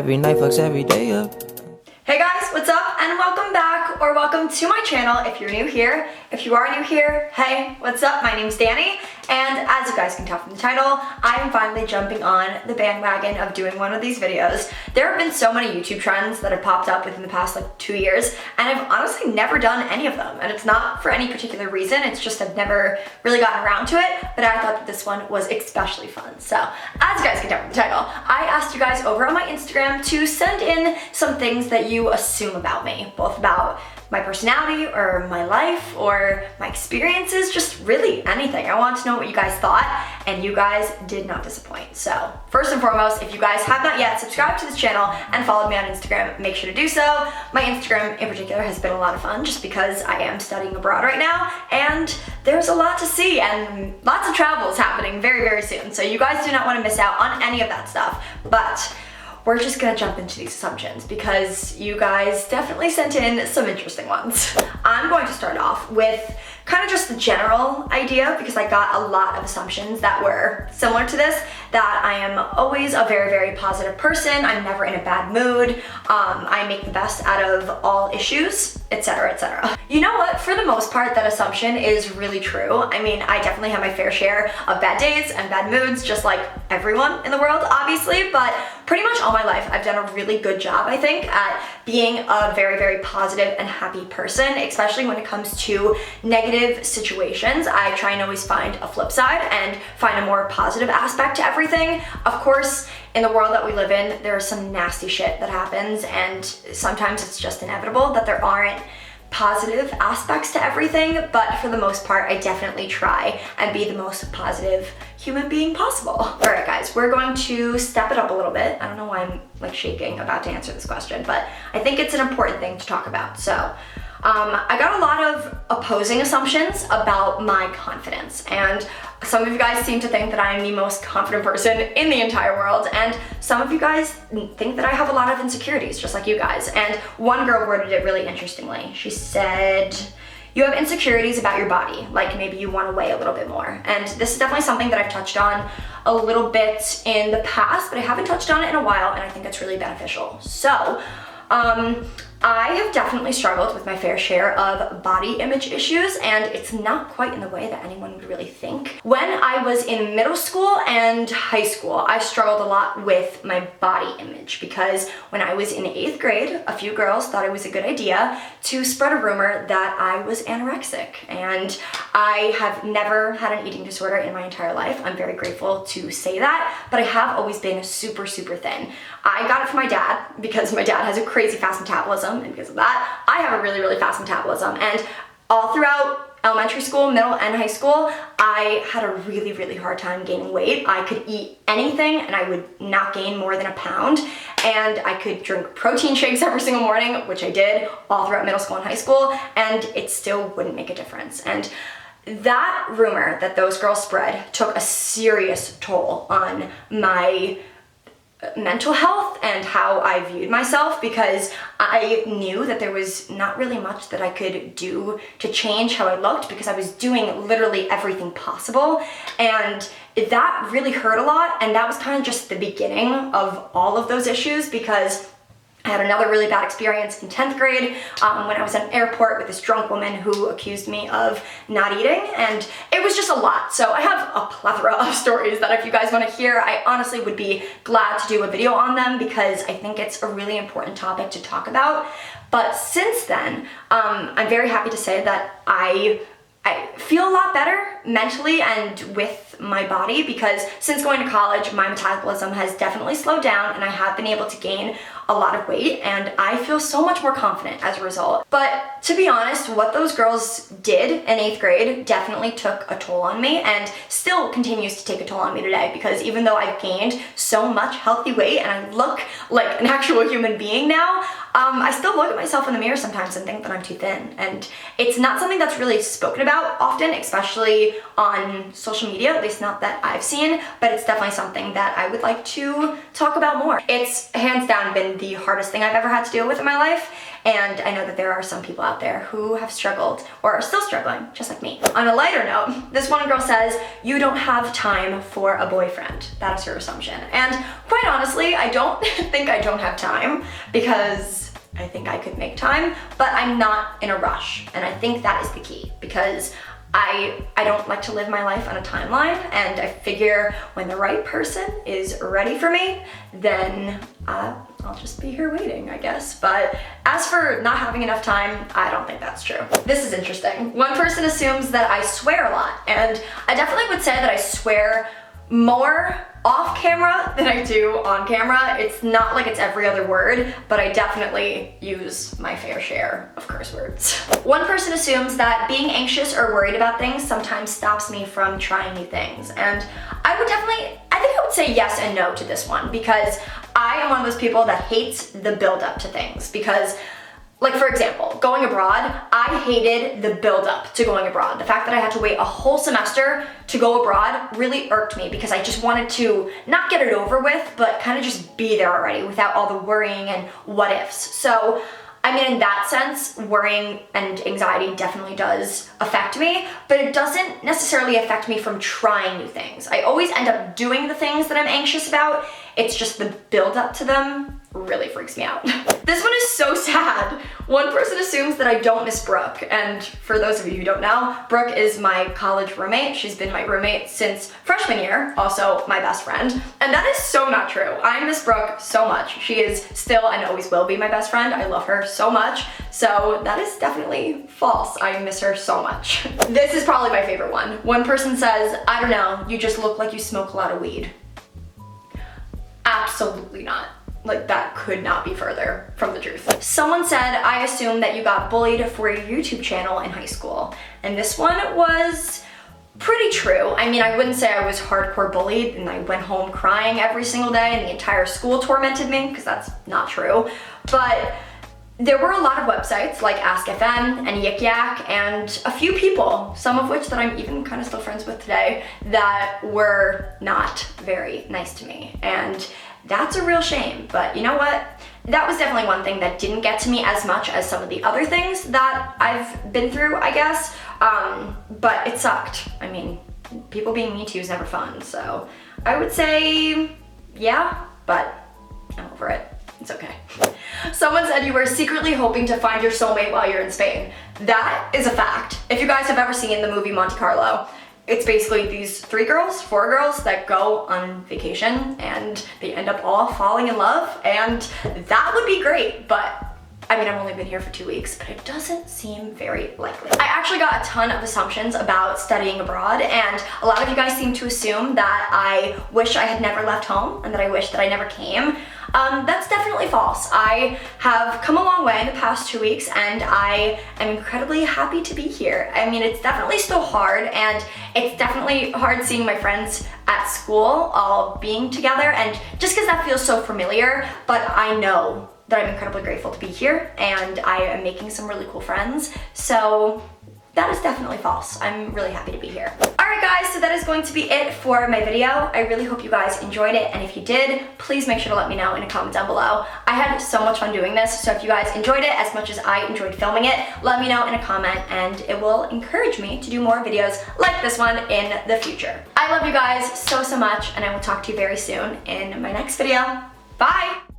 Every night fucks every day up. Hey guys, what's up and welcome back or welcome to my channel if you're new here. If you are new here, hey, what's up? My name's Dani, and as you guys can tell from the title, I am finally jumping on the bandwagon of doing one of these videos. There have been so many YouTube trends that have popped up within the past 2 years, and I've honestly never done any of them, and it's not for any particular reason, it's just I've never really gotten around to it, but I thought that this one was especially fun. So, as you guys can tell from the title, I asked you guys over on my Instagram to send in some things that you assume about me, both about my personality or my life or my experiences, just really anything. I want to know what you guys thought, and you guys did not disappoint. So first and foremost, if you guys have not yet subscribed to this channel and followed me on Instagram, make sure to do so. My Instagram in particular has been a lot of fun just because I am studying abroad right now and there's a lot to see and lots of travels happening very, very soon. So you guys do not want to miss out on any of that stuff. But we're just gonna jump into these assumptions because you guys definitely sent in some interesting ones. I'm going to start off with kind of just the general idea because I got a lot of assumptions that were similar to this, that I am always a very, very positive person. I'm never in a bad mood. I make the best out of all issues, etc., etc. You know what? For the most part, that assumption is really true. I mean, I definitely have my fair share of bad days and bad moods, just like everyone in the world, obviously, but pretty much all my life, I've done a really good job, I think, at being a very, very positive and happy person, especially when it comes to negative situations. I try and always find a flip side and find a more positive aspect to everything. Of course, in the world that we live in, there is some nasty shit that happens, and sometimes it's just inevitable that there aren't positive aspects to everything, but for the most part, I definitely try and be the most positive human being possible. All right, guys, we're going to step it up a little bit. I don't know why I'm shaking about to answer this question, but I think it's an important thing to talk about. So, I got a lot of opposing assumptions about my confidence, and some of you guys seem to think that I am the most confident person in the entire world, and some of you guys think that I have a lot of insecurities, just like you guys. And one girl worded it really interestingly. She said, you have insecurities about your body, like maybe you want to weigh a little bit more. And this is definitely something that I've touched on a little bit in the past, but I haven't touched on it in a while, and I think it's really beneficial. So, I have definitely struggled with my fair share of body image issues, and it's not quite in the way that anyone would really think. When I was in middle school and high school, I struggled a lot with my body image because when I was in 8th grade, a few girls thought it was a good idea to spread a rumor that I was anorexic, and I have never had an eating disorder in my entire life. I'm very grateful to say that, but I have always been super, super thin. I got it from my dad because my dad has a crazy fast metabolism, and because of that, I have a really, really fast metabolism. And all throughout elementary school, middle, and high school, I had a really, really hard time gaining weight. I could eat anything and I would not gain more than a pound. And I could drink protein shakes every single morning, which I did all throughout middle school and high school, and it still wouldn't make a difference. And that rumor that those girls spread took a serious toll on my mental health and how I viewed myself, because I knew that there was not really much that I could do to change how I looked because I was doing literally everything possible, and that really hurt a lot. And that was kind of just the beginning of all of those issues, because I had another really bad experience in 10th grade when I was at an airport with this drunk woman who accused me of not eating, and it was just a lot. So I have a plethora of stories that if you guys want to hear, I honestly would be glad to do a video on them because I think it's a really important topic to talk about. But since then, I'm very happy to say that I feel a lot better mentally and with my body, because since going to college, my metabolism has definitely slowed down and I have been able to gain a lot of weight, and I feel so much more confident as a result. But to be honest, what those girls did in 8th grade definitely took a toll on me and still continues to take a toll on me today, because even though I've gained so much healthy weight and I look like an actual human being now, I still look at myself in the mirror sometimes and think that I'm too thin. And it's not something that's really spoken about often, especially on social media, at least not that I've seen, but it's definitely something that I would like to talk about more. It's hands down been the hardest thing I've ever had to deal with in my life, And I know that there are some people out there who have struggled or are still struggling, just like me. On a lighter note, this one girl says, "You don't have time for a boyfriend." That is her assumption. And quite honestly, I don't think I don't have time, because I think I could make time, but I'm not in a rush. And I think that is the key, because I don't like to live my life on a timeline, and I figure when the right person is ready for me, then I'll just be here waiting, I guess. But as for not having enough time, I don't think that's true. This is interesting. One person assumes that I swear a lot, and I definitely would say that I swear more off camera than I do on camera. It's not like it's every other word, but I definitely use my fair share of curse words. One person assumes that being anxious or worried about things sometimes stops me from trying new things. And I think I would say yes and no to this one, because I am one of those people that hates the build up to things. Because, like, for example, going abroad, I hated the build up to going abroad. The fact that I had to wait a whole semester to go abroad really irked me, because I just wanted to not get it over with, but kind of just be there already without all the worrying and what ifs. So, I mean, in that sense, worrying and anxiety definitely does affect me, but it doesn't necessarily affect me from trying new things. I always end up doing the things that I'm anxious about. It's just the build up to them really freaks me out. This one is so sad. One person assumes that I don't miss Brooke, and for those of you who don't know, Brooke is my college roommate. She's been my roommate since freshman year, also my best friend, and that is so not true. I miss Brooke so much. She is still and always will be my best friend. I love her so much, so that is definitely false. I miss her so much. This is probably my favorite one. One person says, "I don't know, you just look like you smoke a lot of weed." Absolutely not. Like, that could not be further from the truth. Someone said, "I assume that you got bullied for your YouTube channel in high school." And this one was pretty true. I mean, I wouldn't say I was hardcore bullied and I went home crying every single day and the entire school tormented me, because that's not true. But there were a lot of websites like Ask.fm and Yik Yak, and a few people, some of which that I'm even kind of still friends with today, that were not very nice to me. And that's a real shame, but you know what? That was definitely one thing that didn't get to me as much as some of the other things that I've been through, I guess. But it sucked. I mean, people being mean to you is never fun, so I would say yeah, but I'm over it. It's okay. Someone said you were secretly hoping to find your soulmate while you're in Spain. That is a fact. If you guys have ever seen the movie Monte Carlo, it's basically these four girls that go on vacation and they end up all falling in love, and that would be great, but I mean, I've only been here for 2 weeks, but it doesn't seem very likely. I actually got a ton of assumptions about studying abroad, and a lot of you guys seem to assume that I wish I had never left home and that I wish that I never came. That's definitely false. I have come a long way in the past 2 weeks, and I am incredibly happy to be here. I mean, it's definitely still hard, and it's definitely hard seeing my friends at school all being together, and just because that feels so familiar, but I know that I'm incredibly grateful to be here, and I am making some really cool friends, so that is definitely false. I'm really happy to be here. Alright guys, so that is going to be it for my video. I really hope you guys enjoyed it, and if you did, please make sure to let me know in a comment down below. I had so much fun doing this, so if you guys enjoyed it as much as I enjoyed filming it, let me know in a comment, and it will encourage me to do more videos like this one in the future. I love you guys so much, and I will talk to you very soon in my next video. Bye!